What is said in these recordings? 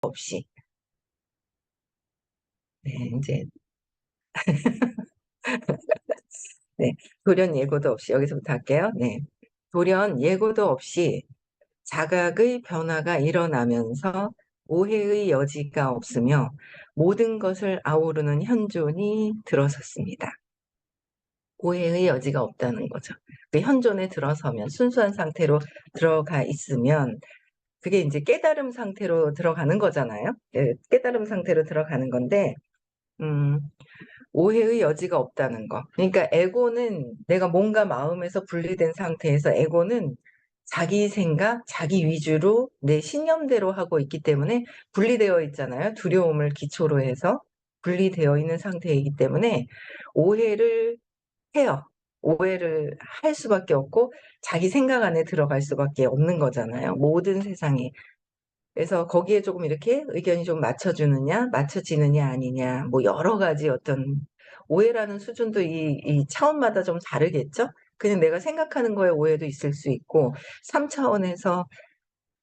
없이. 네, 이제, 네. 돌연 예고도 없이 여기서부터 할게요. 네. 돌연 예고도 없이 자각의 변화가 일어나면서 오해의 여지가 없으며 모든 것을 아우르는 현존이 들어섰습니다. 오해의 여지가 없다는 거죠. 그 현존에 들어서면 순수한 상태로 들어가 있으면 그게 이제 깨달음 상태로 들어가는 거잖아요. 예, 깨달음 상태로 들어가는 건데, 음, 오해의 여지가 없다는 거. 그러니까 에고는 내가 뭔가 마음에서 분리된 상태에서 에고는 자기 생각, 자기 위주로 내 신념대로 하고 있기 때문에 분리되어 있잖아요. 두려움을 기초로 해서 분리되어 있는 상태이기 때문에 오해를 해요. 오해를 할 수밖에 없고 자기 생각 안에 들어갈 수밖에 없는 거잖아요. 모든 세상에. 그래서 거기에 조금 이렇게 의견이 좀 맞춰주느냐, 맞춰지느냐 아니냐, 뭐 여러 가지 어떤 오해라는 수준도 이 차원마다 좀 다르겠죠? 그냥 내가 생각하는 거에 오해도 있을 수 있고, 3차원에서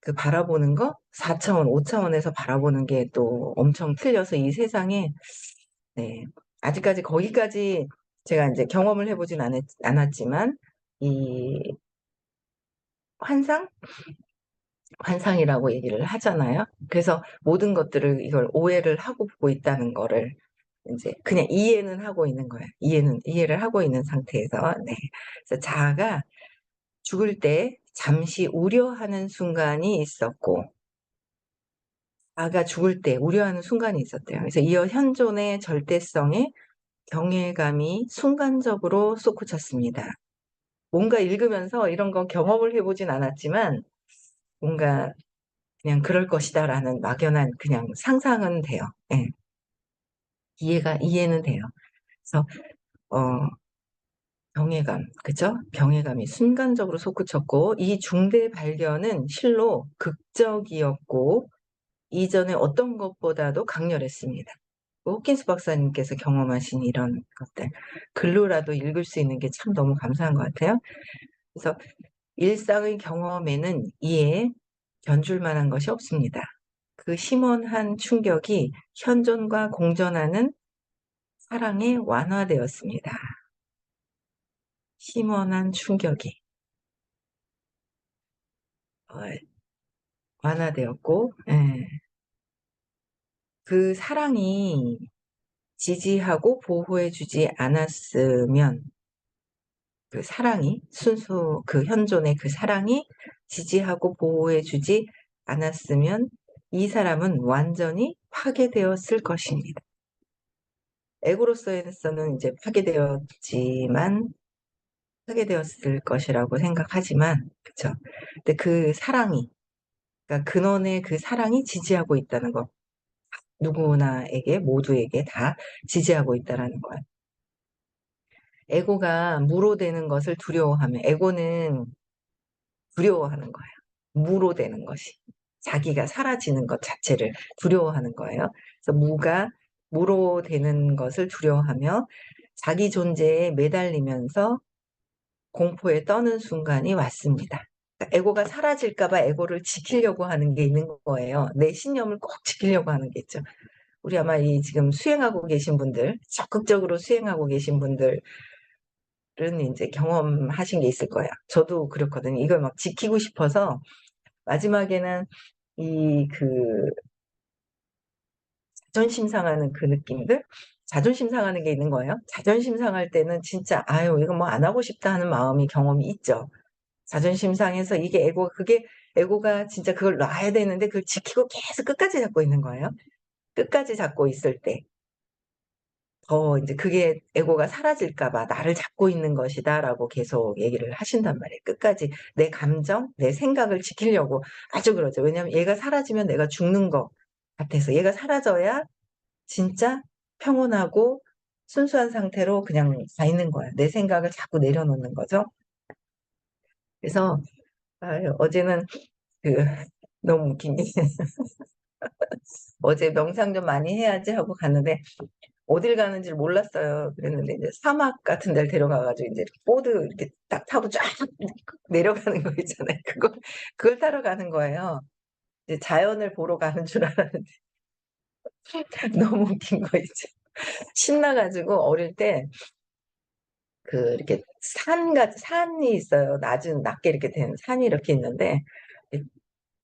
그 바라보는 거, 4차원, 5차원에서 바라보는 게 또 엄청 틀려서 이 세상에, 네, 아직까지 거기까지 제가 이제 경험을 해보진 않았지만, 이 환상? 환상이라고 얘기를 하잖아요. 그래서 모든 것들을 이걸 오해를 하고 보고 있다는 거를 이제 그냥 이해는 하고 있는 거예요. 이해를 하고 있는 상태에서, 네. 그래서 자아가 죽을 때 잠시 우려하는 순간이 있었고, 자아가 죽을 때 우려하는 순간이 있었대요. 그래서 이어 현존의 절대성에 경외감이 순간적으로 솟구쳤습니다. 뭔가 읽으면서 이런 건 경험을 해보진 않았지만, 뭔가 그냥 그럴 것이다라는 막연한 그냥 상상은 돼요. 예. 이해는 돼요. 그래서, 어, 병해감, 그죠? 병해감이 순간적으로 솟구쳤고, 이 중대 발견은 실로 극적이었고, 이전에 어떤 것보다도 강렬했습니다. 호킨스 박사님께서 경험하신 이런 것들, 글로라도 읽을 수 있는 게 참 너무 감사한 것 같아요. 그래서 일상의 경험에는 이에 견줄 만한 것이 없습니다. 그 심원한 충격이 현존과 공존하는 사랑에 완화되었습니다. 심원한 충격이 어, 완화되었고, 예. 그 사랑이 지지하고 보호해주지 않았으면, 그 사랑이 순수 그 현존의 그 사랑이 지지하고 보호해주지 않았으면 이 사람은 완전히 파괴되었을 것입니다. 에고로서에서는 이제 파괴되었을 것이라고 생각하지만, 그쵸? 근데 그 사랑이, 그러니까 근원의 그 사랑이 지지하고 있다는 거, 누구나에게, 모두에게 다 지지하고 있다라는 거예요. 에고가 무로되는 것을 두려워하면, 에고는 두려워하는 거예요. 무로되는 것이. 자기가 사라지는 것 자체를 두려워하는 거예요. 그래서 무로되는 것을 두려워하며 자기 존재에 매달리면서 공포에 떠는 순간이 왔습니다. 그러니까 에고가 사라질까봐 에고를 지키려고 하는 게 있는 거예요. 내 신념을 꼭 지키려고 하는 게 있죠. 우리 아마 이 지금 수행하고 계신 분들, 적극적으로 수행하고 계신 분들은 이제 경험하신 게 있을 거예요. 저도 그렇거든요. 이걸 막 지키고 싶어서 마지막에는 자존심 상하는 그 느낌들? 자존심 상하는 게 있는 거예요. 자존심 상할 때는 진짜, 아유, 이거 뭐 안 하고 싶다 하는 마음이 경험이 있죠. 자존심 상해서 그게 에고가 진짜 그걸 놔야 되는데 그걸 지키고 계속 끝까지 잡고 있는 거예요. 끝까지 잡고 있을 때. 더 이제 그게 에고가 사라질까 봐 나를 잡고 있는 것이다라고 계속 얘기를 하신단 말이에요. 끝까지 내 감정, 내 생각을 지키려고 아주 그러죠. 왜냐하면 얘가 사라지면 내가 죽는 것 같아서 얘가 사라져야 진짜 평온하고 순수한 상태로 그냥 가 있는 거야. 내 생각을 자꾸 내려놓는 거죠. 그래서 어제는 그 너무 웃긴 게 어제 명상 좀 많이 해야지 하고 갔는데 어딜 가는지를 몰랐어요. 그랬는데 이제 사막 같은 데를 데려가가지고 이제 보드 이렇게 딱 타고 쫙 내려가는 거 있잖아요. 그걸 타러 가는 거예요. 이제 자연을 보러 가는 줄 알았는데 너무 웃긴 거 있죠. 신나가지고 어릴 때 그 이렇게 산이 있어요. 낮게 이렇게 된 산이 이렇게 있는데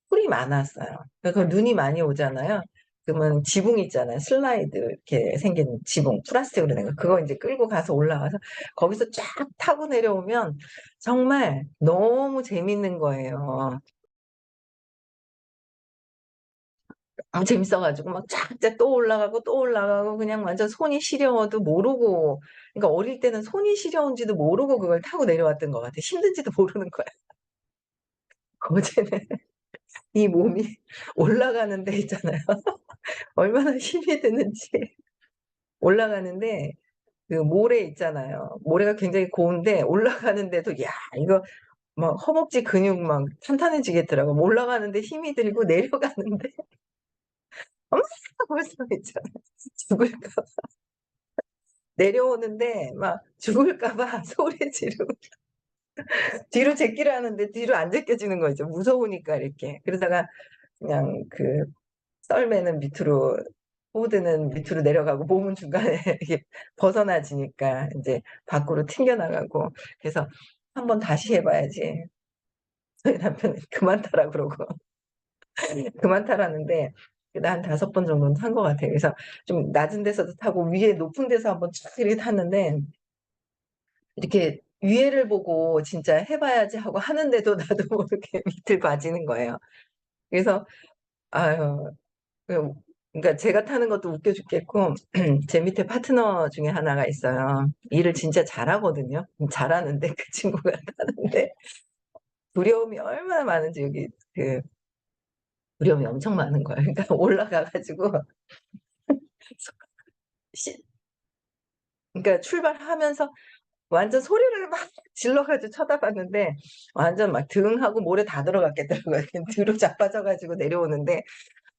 풀이 많았어요. 그러니까 그 눈이 많이 오잖아요. 그러면 지붕 있잖아요. 슬라이드 이렇게 생긴 지붕, 플라스틱으로 된 거. 그거 이제 끌고 가서 올라가서 거기서 쫙 타고 내려오면 정말 너무 재밌는 거예요. 너무 재밌어가지고 막 쫙쫙 또 올라가고 또 올라가고 그냥 완전 손이 시려워도 모르고, 그러니까 어릴 때는 손이 시려운지도 모르고 그걸 타고 내려왔던 것 같아. 힘든지도 모르는 거야. 어제는 이 몸이 올라가는 데 있잖아요. 얼마나 힘이 드는지. 올라가는데 그 모래 있잖아요. 모래가 굉장히 고운데 올라가는데도 야 이거 막 허벅지 근육 막 탄탄해지겠더라고. 올라가는데 힘이 들고 내려가는데 엄마 하고 서 있잖아. 죽을까 봐. 내려오는데 막 죽을까 봐 소리 지르고 뒤로 제끼려 하는데 뒤로 안 제껴지는 거죠. 무서우니까 이렇게. 그러다가 그냥 그 썰매는 밑으로, 보드는 밑으로 내려가고 몸은 중간에 이렇게 벗어나지니까 이제 밖으로 튕겨나가고. 그래서 "한번 다시 해 봐야지." 저희 남편은 "그만 타라." 그러고 그만 타라는데 그래도 한 5번 정도는 탄 것 같아요. 그래서 좀 낮은 데서도 타고 위에 높은 데서 한번 쫙 이렇게 탔는데 이렇게 위에를 보고 '진짜 해 봐야지.' 하고 하는데도 나도 모르게 밑을 봐지는 거예요. 그래서 아유 그 그러니까 제가 타는 것도 웃겨 죽겠고 제 밑에 파트너 중에 하나가 있어요. 일을 진짜 잘하거든요. 잘하는데 그 친구가 타는데 두려움이 얼마나 많은지, 여기 그 두려움이 엄청 많은 거예요. 그러니까 올라가 가지고 시 그러니까 출발하면서 완전 소리를 막 질러 가지고 쳐다봤는데 완전 막 등하고 모래 다 들어갔겠더라고요. 뒤로 자빠져 가지고 내려오는데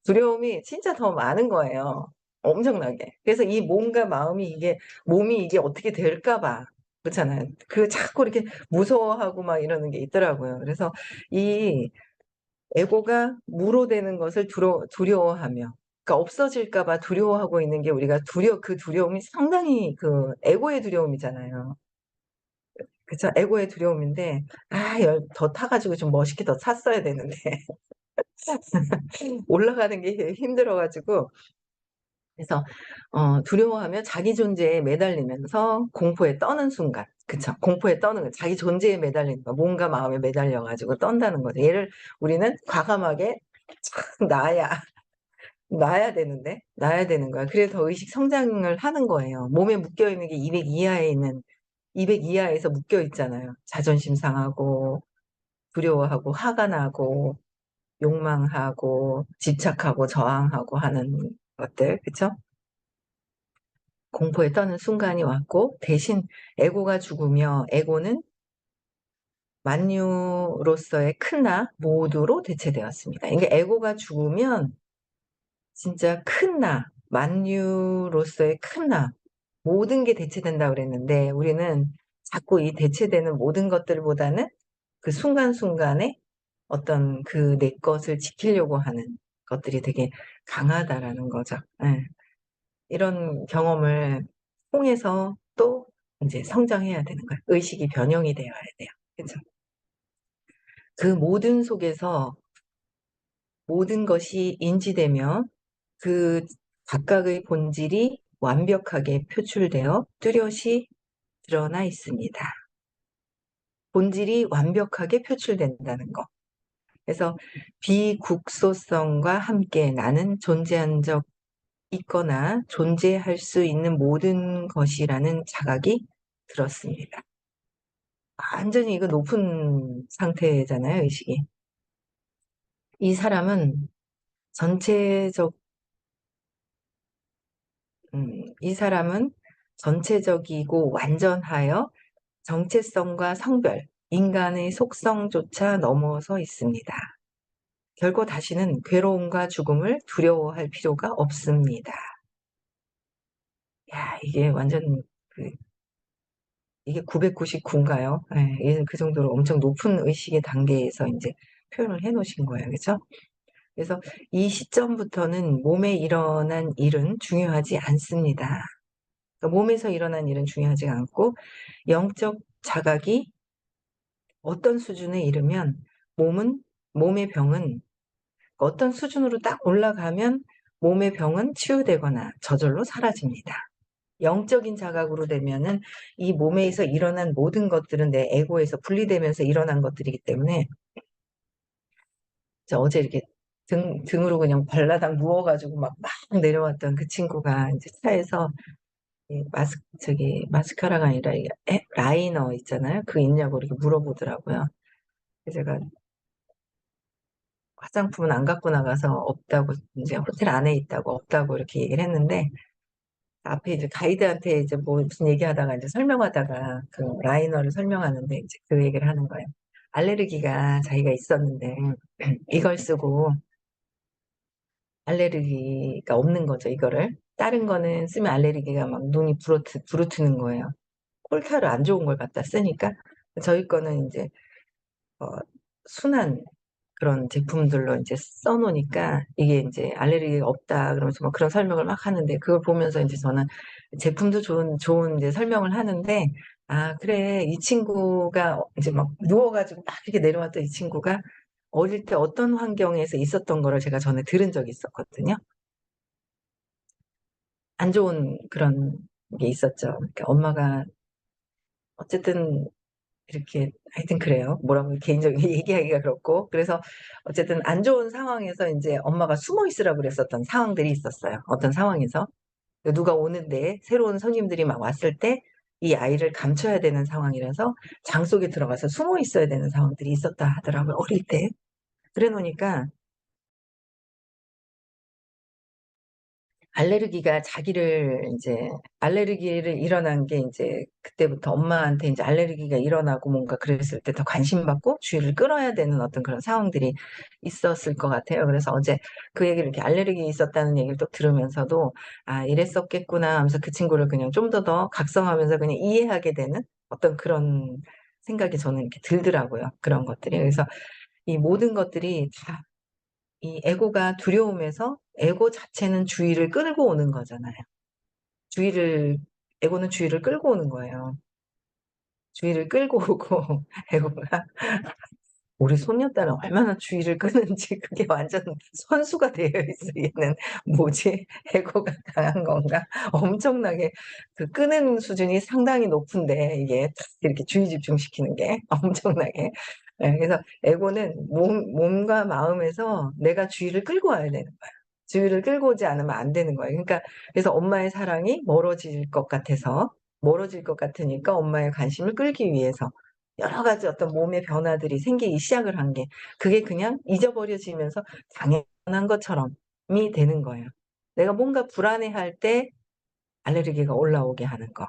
두려움이 진짜 더 많은 거예요, 엄청나게. 그래서 이 몸과 마음이 이게 몸이 이게 어떻게 될까 봐. 그렇잖아요. 그 자꾸 이렇게 무서워하고 막 이러는 게 있더라고요. 그래서 이 에고가 무로되는 것을 두려워하며, 그러니까 없어질까 봐 두려워하고 있는 게 우리가 그 두려움이 상당히 그 에고의 두려움이잖아요. 그쵸. 에고의 두려움인데 더 타 가지고 좀 멋있게 더 탔어야 되는데 올라가는 게 힘들어 가지고. 그래서 두려워하며 자기 존재에 매달리면서 공포에 떠는 순간, 그쵸. 공포에 떠는 거, 자기 존재에 매달리는 거, 몸과 마음에 매달려 가지고 떤다는 거죠. 얘를 우리는 과감하게 참 놔야 되는 거야. 그래서 더 의식 성장을 하는 거예요. 몸에 묶여 있는 게 200 이하에 있는, 200 이하에서 묶여 있잖아요. 자존심 상하고 두려워하고 화가 나고 욕망하고 집착하고 저항하고 하는 것들, 그쵸? 공포에 떠는 순간이 왔고 대신 에고가 죽으며 에고는 만유로서의 큰 나 모두로 대체되었습니다. 그러니까 에고가 죽으면 진짜 큰 나, 만유로서의 큰 나, 모든 게 대체된다고 그랬는데 우리는 자꾸 이 대체되는 모든 것들보다는 그 순간순간에 어떤 그 내 것을 지키려고 하는 것들이 되게 강하다라는 거죠. 예. 이런 경험을 통해서 또 인제 성장해야 되는 거야. 의식이 변형이 되어야 돼요. 그죠? 그 모든 속에서 모든 것이 인지되며 그 각각의 본질이 완벽하게 표출되어 뚜렷이 드러나 있습니다. 본질이 완벽하게 표출된다는 거. 그래서 비국소성과 함께 나는 존재한 적 있거나 존재할 수 있는 모든 것이라는 자각이 들었습니다. 완전히 이거 높은 상태잖아요, 의식이. 이 사람은 전체적 이 사람은 전체적이고 완전하여 정체성과 성별, 인간의 속성조차 넘어서 있습니다. 결코 다시는 괴로움과 죽음을 두려워할 필요가 없습니다. 야, 이게 완전 그 이게 999 인가요? 예. 그 정도로 엄청 높은 의식의 단계에서 인제 표현을 해 놓으신 거예요. 그죠? 그래서 이 시점부터는 몸에 일어난 일은 중요하지 않습니다. 그러니까 몸에서 일어난 일은 중요하지 않고 영적 자각이 어떤 수준에 이르면 몸은 몸의 병은 어떤 수준으로 딱 올라가면 몸의 병은 치유되거나 저절로 사라집니다. 영적인 자각으로 되면은 이 몸에서 일어난 모든 것들은 내 에고에서 분리되면서 일어난 것들이기 때문에 어제 이렇게 등으로 그냥 발라당 누워 가지고 막 내려왔던 그 친구가 이제 차에서 이 마스카라가 아니라 이게 라이너 있잖아요. 그거 있냐고 이렇게 물어보더라고요. 그래서 제가 화장품은 안 갖고 나가서 없다고, 이제 호텔 안에 있다고 없다고 이렇게 얘기를 했는데, 앞에 이제 가이드한테 이제 뭐 무슨 얘기하다가 이제 설명하다가 그 라이너를 설명하는데 이제 그 얘기를 하는 거예요. 알레르기가 자기가 있었는데 이걸 쓰고 알레르기가 없는 거죠, 이거를. 다른 거는 쓰면 알레르기가 막 눈이 부르트는 거예요. 콜타를 안 좋은 걸 갖다 쓰니까. 저희 거는 이제 어 순한 그런 제품들로 인제 써 놓으니까 이게 인제 "알레르기가 없다." 그러면서 막 그런 설명을 막 하는데, 그걸 보면서 인제 저는 제품도 좋은 인제 설명을 하는데, '아 그래. 이 친구가 이제 막 누워 가지고 막 이렇게 내려왔던 이 친구가 어릴 때 어떤 환경에서 있었던 거를 제가 전에 들은 적이 있었거든요. 안 좋은 그런 게 있었죠. 그러니까 엄마가 어쨌든 이렇게 하여튼 그래요. 뭐라고 개인적인 얘기하기가 그렇고. 그래서 어쨌든 안 좋은 상황에서 인제 엄마가 숨어 있으라고 그랬었던 상황들이 있었어요, 어떤 상황에서. 누가 오는데 새로운 손님들이 막 왔을 때 이 아이를 감춰야 되는 상황이라서 장 속에 들어가서 숨어 있어야 되는 상황들이 있었다 하더라고요, 어릴 때. 그래 놓으니까 알레르기가 자기를 인제 알레르기를 일어난 게 인제 그때부터 엄마한테 인제 알레르기가 일어나고 뭔가 그랬을 때 더 관심받고 주의를 끌어야 되는 어떤 그런 상황들이 있었을 것 같아요. 그래서 어제 그 얘기를, 이렇게 알레르기 있었다는 얘기를 또 들으면서도 '아 이랬었겠구나.' 하면서 그 친구를 그냥 좀 더 각성하면서 그냥 이해하게 되는 어떤 그런 생각이 저는 이렇게 들더라고요, 그런 것들이. 그래서 이 모든 것들이 다 이 에고가 두려움에서, 에고 자체는 주의를 끌고 오는 거잖아요. 주의를 에고는 주의를 끌고 오는 거예요. 주의를 끌고 오고 에고가 우리 손녀딸은 얼마나 주의를 끄는지 그게 완전 선수가 되어 있어 얘는. '뭐지? 에고가 강한 건가?' 엄청나게 그 끄는 수준이 상당히 높은데, 이게 탁 이렇게 주의 집중시키는 게 엄청나게. 예, 그래서 에고는 몸과 마음에서 내가 주의를 끌고 와야 되는 거야. 주의를 끌고 오지 않으면 안 되는 거예요. 그러니까 그래서 엄마의 사랑이 멀어질 것 같으니까 엄마의 관심을 끌기 위해서 여러 가지 어떤 몸의 변화들이 생기기 시작을 한 게, 그게 그냥 잊어버려지면서 당연한 것처럼이 되는 거예요. 내가 뭔가 불안해할 때 알레르기가 올라오게 하는 거.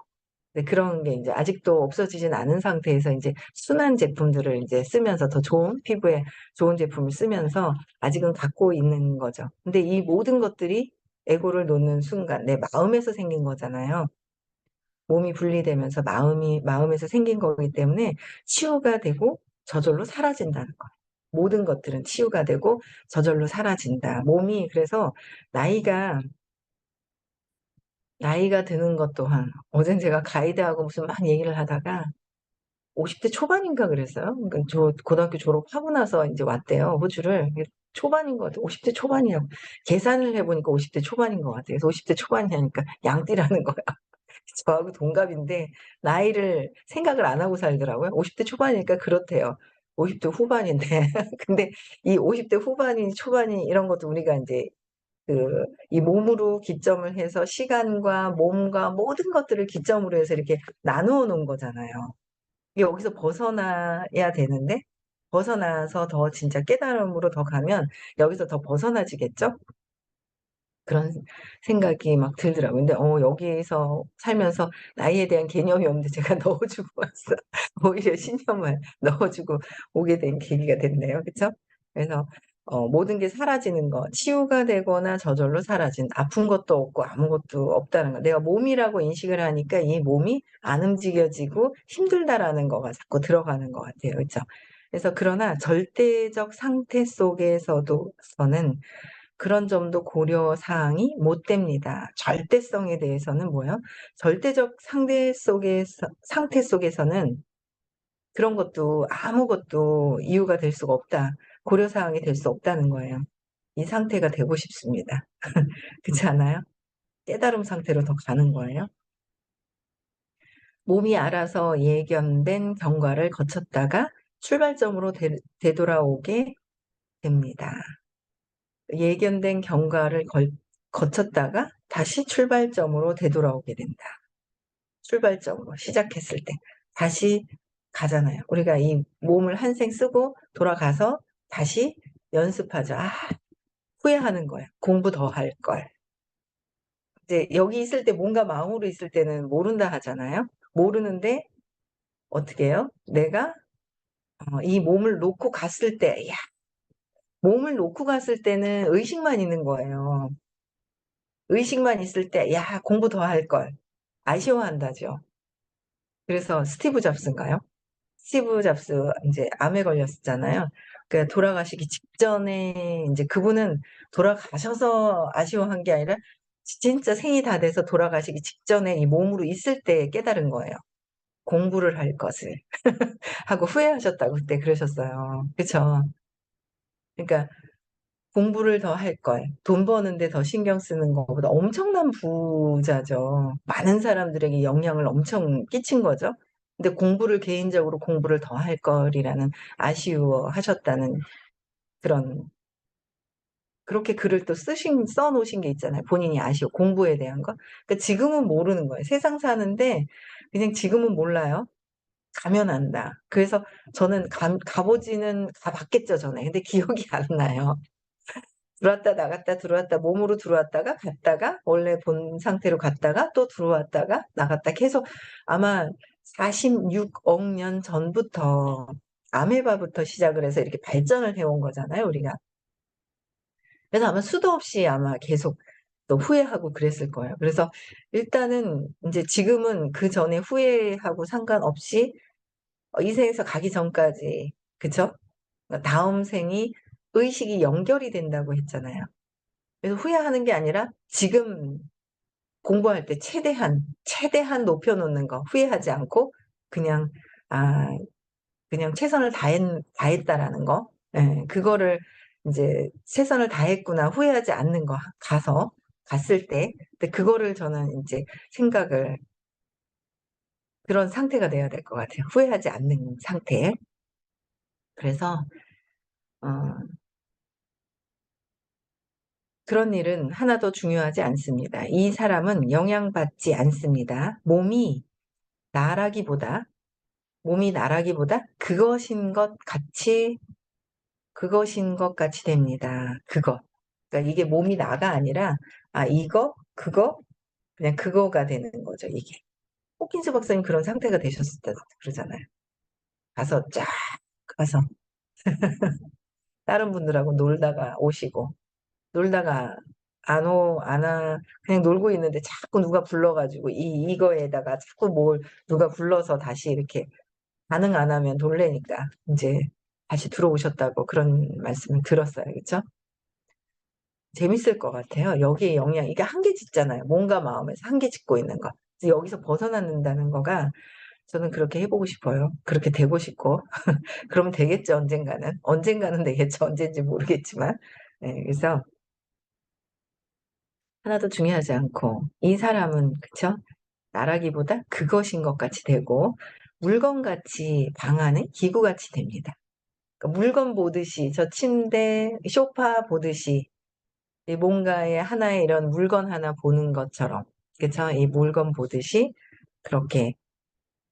네, 그런 게 인제 아직도 없어지진 않은 상태에서 인제 순한 제품들을 인제 쓰면서 더 좋은 피부에 좋은 제품을 쓰면서 아직은 갖고 있는 거죠. 근데 이 모든 것들이 에고를 놓는 순간 내 마음에서 생긴 거잖아요. 몸이 분리되면서 마음에서 생긴 거기 때문에 치유가 되고 저절로 사라진다는 거예요. 모든 것들은 치유가 되고 저절로 사라진다. 몸이 그래서 나이가 나이가 드는 것 또한, 어젠 제가 가이드하고 무슨 막 얘기를 하다가 50대 초반인가 그랬어요. 그러니까 저 고등학교 졸업하고 나서 인제 왔대요, 호주를. 초반인 것 같아요. 50대 초반이라고. 계산을 해 보니까 50대 초반인 것 같아요. 그래서 50대 초반이라니까 양띠라는 거야. 저하고 동갑인데 나이를 생각을 안 하고 살더라고요. 50대 초반이니까 그렇대요. 50대 후반인데 근데 이 50대 후반이니 초반이 이런 것도 우리가 인제 이 몸으로 기점을 해서 시간과 몸과 모든 것들을 기점으로 해서 이렇게 나누어 놓은 거잖아요. 여기서 벗어나야 되는데, 벗어나서 더 진짜 깨달음으로 더 가면 여기서 더 벗어나지겠죠? 그런 생각이 막 들더라고요. 근데 여기에서 살면서 나이에 대한 개념이 없는데 제가 넣어 주고 왔어. 오히려 신념을 넣어 주고 오게 된 계기가 됐네요. 그쵸? 그래서 모든 게 사라지는 거, 치유가 되거나 저절로 사라진, 아픈 것도 없고 아무것도 없다는 거. 내가 몸이라고 인식을 하니까 이 몸이 안 움직여지고 힘들다라는 거가 자꾸 들어가는 것 같아요. 그쵸? 그래서 그러나 절대적 상태 속에서는 그런 점도 고려 사항이 못 됩니다. 절대성에 대해서는 뭐예요? 절대적 상태 속에서는 그런 것도 아무것도 이유가 될 수가 없다. 고려 사항이 될 수 없다는 거예요. 이 상태가 되고 싶습니다. 그렇지 않아요? 깨달음 상태로 더 가는 거예요. 몸이 알아서 예견된 경과를 거쳤다가 출발점으로 되돌아오게 됩니다. 예견된 경과를 거쳤다가 다시 출발점으로 되돌아오게 된다. 출발점으로 시작했을 때 다시 가잖아요. 우리가 이 몸을 한 생 쓰고 돌아가서 다시 연습하죠. 아, 후회하는 거야. 공부 더 할 걸. 이제 여기 있을 때 뭔가 마음으로 있을 때는 모른다 하잖아요. 모르는데 어떻게 해요? 내가 이 몸을 놓고 갔을 때, 야, 몸을 놓고 갔을 때는 의식만 있는 거예요. 의식만 있을 때, 야, 공부 더 할 걸. 아쉬워한다죠. 그래서 스티브 잡스인가요? 스티브 잡스 이제 암에 걸렸었잖아요. 그러니까 돌아가시기 직전에 이제 그분은 돌아가셔서 아쉬워한 게 아니라 진짜 생이 다 돼서 돌아가시기 직전에 이 몸으로 있을 때 깨달은 거예요. 공부를 할 것을 하고 후회하셨다고 그때 그러셨어요. 그쵸? 그러니까 공부를 더 할 걸, 돈 버는데 더 신경 쓰는 것보다 엄청난 부자죠. 많은 사람들에게 영향을 엄청 끼친 거죠. 근데 개인적으로 공부를 더 할 걸이라는 아쉬워하셨다는 그런, 그렇게 글을 또 써놓으신 게 있잖아요. 본인이 공부에 대한 거. 그러니까 지금은 모르는 거예요. 세상 사는데 그냥 지금은 몰라요. 가면 안다. 그래서 저는 가봤겠죠, 전에. 근데 기억이 안 나요. 들어왔다 나갔다 들어왔다 몸으로 들어왔다가 갔다가 원래 본 상태로 갔다가 또 들어왔다가 나갔다 계속 아마 46억 년 전부터 아메바부터 시작을 해서 이렇게 발전을 해온 거잖아요, 우리가. 그래서 아마 수도 없이 아마 계속 또 후회하고 그랬을 거예요. 그래서 일단은 이제 지금은 그 전에 후회하고 상관없이 이 생에서 가기 전까지, 그쵸? 다음 생이 의식이 연결이 된다고 했잖아요. 그래서 후회하는 게 아니라 지금 공부할 때 최대한 높여놓는 거, 후회하지 않고 그냥, 아, 그냥 최선을 다했다라는 거. 예, 그거를 이제 최선을 다했구나, 후회하지 않는 거, 갔을 때. 근데 그거를 저는 이제 생각을, 그런 상태가 돼야 될 것 같아요. 후회하지 않는 상태. 그래서, 어, 그런 일은 하나도 중요하지 않습니다. 이 사람은 영향받지 않습니다. 몸이 나라기보다 그것인 것 같이 됩니다. 그것. 그러니까 이게 몸이 나가 아니라, 그거, 그냥 그거가 되는 거죠, 이게. 호킨스 박사님 그런 상태가 되셨다 그러잖아요. 쫙 가서 다른 분들하고 놀다가 오시고, 놀다가 그냥 놀고 있는데 자꾸 누가 불러가지고, 이거에다가 자꾸 누가 불러서 다시 이렇게 반응 안 하면 놀래니까 이제 다시 들어오셨다고 그런 말씀을 들었어요. 그렇죠? 재밌을 것 같아요. 여기에 이게 한계 짓잖아요. 몸과 마음에서 한계 짓고 있는 거. 그래서 여기서 벗어난다는 거가 저는 그렇게 해보고 싶어요. 그렇게 되고 싶고. 그러면 되겠죠, 언젠가는. 언젠가는 되겠죠. 언젠지 모르겠지만. 네, 그래서 하나도 중요하지 않고 이 사람은 그쵸? 나라기보다 그것인 것 같이 되고 물건같이 방안에 기구같이 됩니다. 그러니까 물건 보듯이 저 침대, 소파 보듯이 이 뭔가의 하나의 이런 물건 하나 보는 것처럼 그쵸? 이 물건 보듯이 그렇게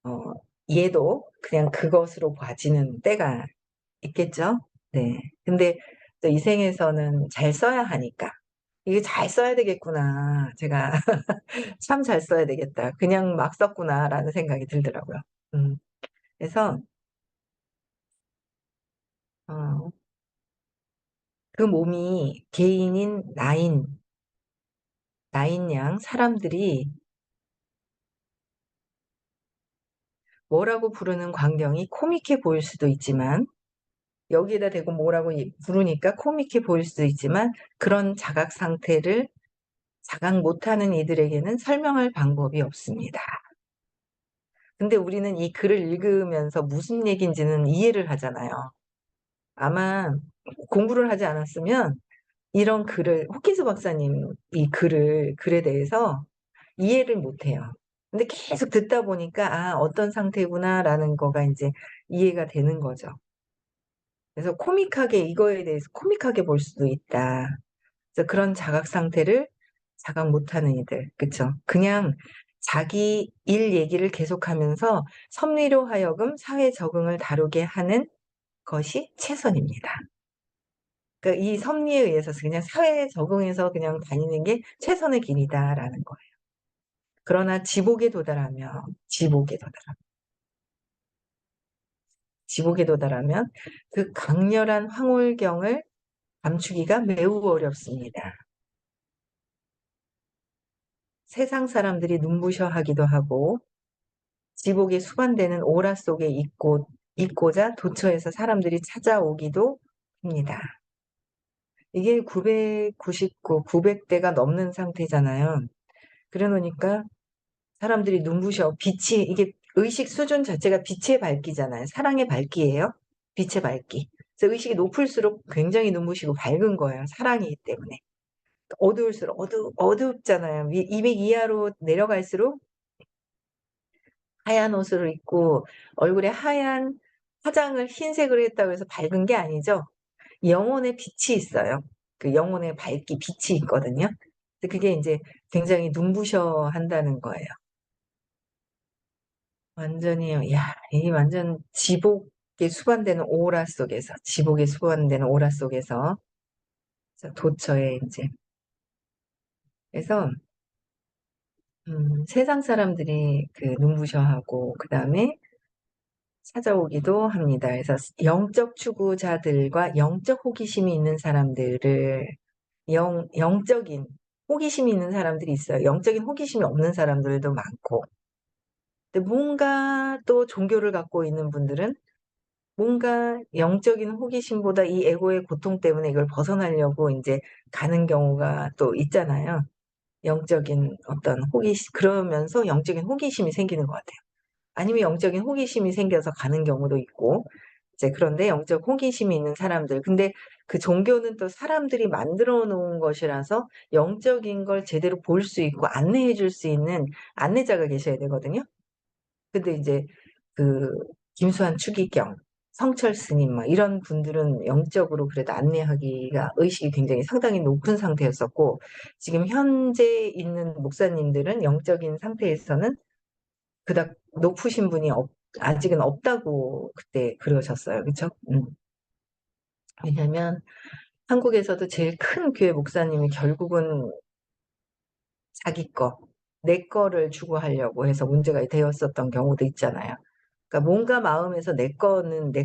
어, 얘도 그냥 그것으로 봐지는 때가 있겠죠? 네. 근데 또 이 생에서는 잘 써야 하니까 이게 잘 써야 되겠구나. 제가 참 잘 써야 되겠다. 그냥 막 썼구나라는 생각이 들더라고요. 음. 그래서 어, 그 몸이 개인인 나인 양 사람들이 뭐라고 부르는 광경이 코믹해 보일 수도 있지만 여기에다 대고 뭐라고 부르니까 코믹해 보일 수도 있지만 그런 자각 상태를 자각 못하는 이들에게는 설명할 방법이 없습니다. 근데 우리는 이 글을 읽으면서 무슨 얘기인지는 이해를 하잖아요. 아마 공부를 하지 않았으면 이런 글을 호키스 박사님 이 글에 대해서 이해를 못해요. 근데 계속 듣다 보니까 아, 어떤 상태구나라는 거가 이제 이해가 되는 거죠. 그래서 코믹하게 이거에 대해서 코믹하게 볼 수도 있다. 그래서 그런 자각 상태를 자각 못하는 이들, 그쵸? 그냥 자기 일 얘기를 계속하면서 섭리로 하여금 사회 적응을 다루게 하는 것이 최선입니다. 그러니까 이 섭리에 의해서 그냥 사회에 적응해서 그냥 다니는 게 최선의 길이다라는 거예요. 그러나 지복에 도달하면 그 강렬한 황홀경을 감추기가 매우 어렵습니다. 세상 사람들이 눈부셔 하기도 하고 지복에 수반되는 오라 속에 있고자 도처에서 사람들이 찾아오기도 합니다. 이게 999, 900대가 넘는 상태잖아요. 그래 놓으니까 사람들이 눈부셔. 빛이, 이게 의식 수준 자체가 빛의 밝기잖아요. 사랑의 밝기예요. 빛의 밝기. 그래서 의식이 높을수록 굉장히 눈부시고 밝은 거예요. 사랑이기 때문에. 어두울수록 어둡잖아요. 200 이하로 내려갈수록 하얀 옷을 입고 얼굴에 하얀 화장을 흰색으로 했다고 해서 밝은 게 아니죠. 영혼의 빛이 있어요. 그 영혼의 밝기, 빛이 있거든요. 근데 그게 이제 굉장히 눈부셔 한다는 거예요. 완전히요. 야, 이 완전 지복에 수반되는 오라 속에서 도처에 이제 그래서 세상 사람들이 그 눈부셔하고 그다음에 찾아오기도 합니다. 그래서 영적 추구자들과 영적 호기심이 있는 사람들을 영적인 호기심이 있는 사람들이 있어요. 영적인 호기심이 없는 사람들도 많고. 근데 뭔가 또 종교를 갖고 있는 분들은 뭔가 영적인 호기심보다 이 에고의 고통 때문에 이걸 벗어나려고 이제 가는 경우가 또 있잖아요. 영적인 어떤 호기심, 그러면서 영적인 호기심이 생기는 것 같아요. 아니면 영적인 호기심이 생겨서 가는 경우도 있고, 이제 그런데 영적 호기심이 있는 사람들. 근데 그 종교는 또 사람들이 만들어 놓은 것이라서 영적인 걸 제대로 볼 수 있고 안내해 줄 수 있는 안내자가 계셔야 되거든요. 근데 이제 그 김수환 추기경, 성철 스님 막 이런 분들은 영적으로 그래도 안내하기가 의식이 굉장히 상당히 높은 상태였었고 지금 현재 있는 목사님들은 영적인 상태에서는 그닥 높으신 분이 아직은 없다고 그때 그러셨어요. 그쵸? 왜냐면 한국에서도 제일 큰 교회 목사님이 결국은 자기 내 거를 추구하려고 해서 문제가 되었었던 경우도 있잖아요. 그러니까 뭔가 마음에서 내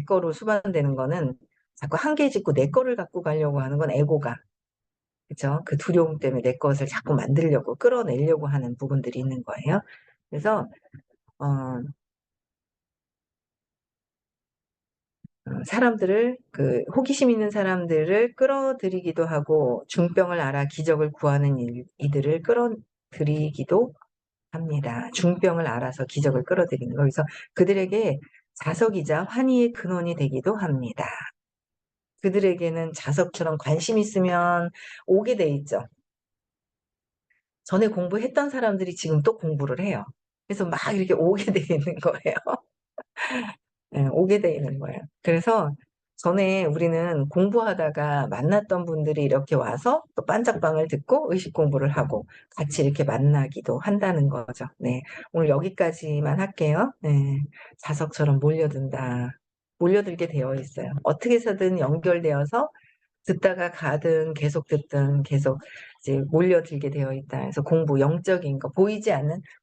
거로 수반되는 거는 자꾸 한계 짓고 내 거를 갖고 가려고 하는 건 에고가, 그죠? 그 두려움 때문에 내 것을 자꾸 만들려고 끌어내려고 하는 부분들이 있는 거예요. 그래서, 어, 그 호기심 있는 사람들을 끌어들이기도 하고, 중병을 알아 기적을 구하는 이들을 끌어들이기도 합니다. 중병을 알아서 기적을 끌어들이는 거. 그래서 그들에게 자석이자 환희의 근원이 되기도 합니다. 그들에게는 자석처럼 관심 있으면 오게 돼 있죠. 전에 공부했던 사람들이 지금 또 공부를 해요. 그래서 막 이렇게 오게 돼 있는 거예요. 예, 오게 돼 있는 거예요. 그래서 전에 우리는 공부하다가 만났던 분들이 이렇게 와서 또 빤짝방을 듣고 의식 공부를 하고 같이 이렇게 만나기도 한다는 거죠. 네. 오늘 여기까지만 할게요. 네. 자석처럼 몰려들게 되어 있어요. 어떻게 해서든 연결되어서 듣다가 가든 계속 듣든 계속 이제 몰려들게 되어 있다. 그래서 공부, 영적인 거,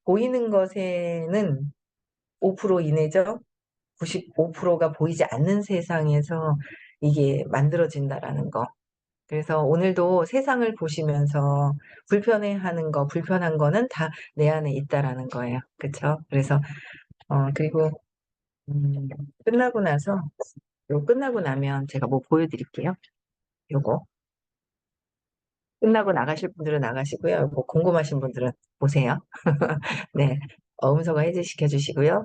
보이는 것에는 5% 이내죠. 95%가 보이지 않는 세상에서 이게 만들어진다라는 거. 그래서 오늘도 세상을 보시면서 불편한 거는 다 내 안에 있다라는 거예요. 그쵸? 그래서, 그리고, 음, 끝나고 나서 요 끝나고 나면 제가 뭐 보여드릴게요. 요거. 끝나고 나가실 분들은 나가시고요. 뭐 궁금하신 분들은 보세요. 네. 음성화 해제시켜 주시고요.